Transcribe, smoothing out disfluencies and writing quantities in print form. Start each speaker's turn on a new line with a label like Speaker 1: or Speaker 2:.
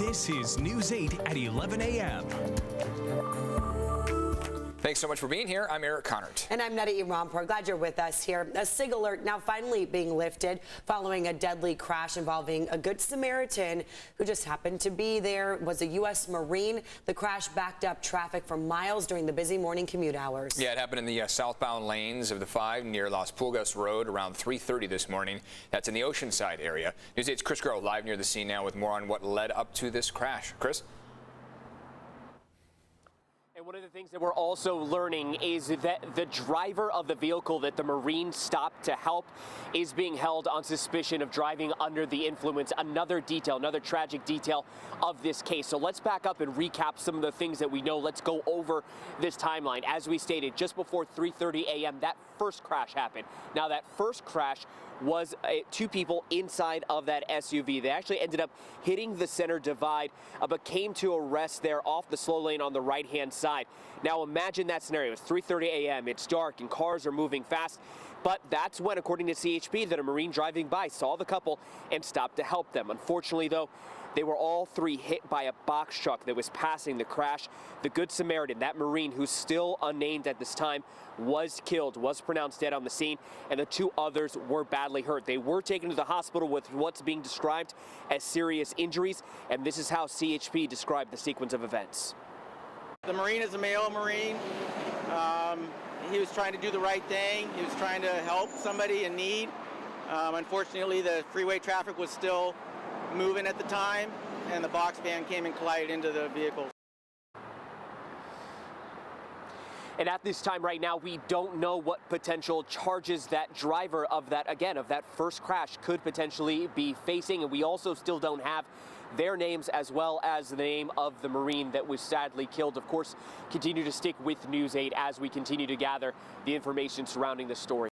Speaker 1: This is News 8 at 11 a.m.
Speaker 2: Thanks so much for being here. I'm Eric Connert.
Speaker 3: And I'm Netta Rampur. Glad you're with us here. A SigAlert now finally being lifted following a deadly crash involving a Good Samaritan who just happened to be there. It was a U.S. Marine. The crash backed up traffic for miles during the busy morning commute hours.
Speaker 2: Yeah, it happened in the southbound lanes of the 5 near Las Pulgas Road around 3:30 this morning. That's in the Oceanside area. News 8's Chris Groh live near the scene now with more on what led up to this crash. Chris?
Speaker 4: And one of the things that we're also learning is that the driver of the vehicle that the Marine stopped to help is being held on suspicion of driving under the influence. Another detail, another tragic detail of this case. So let's back up and recap some of the things that we know. Let's go over this timeline. As we stated, just before 3:30 a.m., that first crash happened. Now, that first crash was two people inside of that SUV. They actually ended up hitting the center divide, but came to a rest there off the slow lane on the right-hand side. Now imagine that scenario. It's 3:30 a.m. It's dark and cars are moving fast. But that's when, according to CHP, that a Marine driving by saw the couple and stopped to help them. Unfortunately, though, they were all three hit by a box truck that was passing the crash. The Good Samaritan, that Marine who's still unnamed at this time, was killed, was pronounced dead on the scene, and the two others were badly hurt. They were taken to the hospital with what's being described as serious injuries, and this is how CHP described the sequence of events.
Speaker 5: The Marine is a male Marine. He was trying to do the right thing. He was trying to help somebody in need. Unfortunately, the freeway traffic was still moving at the time, and the box van came and collided into the vehicle.
Speaker 4: And at this time right now, we don't know what potential charges that driver of that, again, of that first crash could potentially be facing. And we also still don't have their names as well as the name of the Marine that was sadly killed. Of course, continue to stick with News 8 as we continue to gather the information surrounding the story.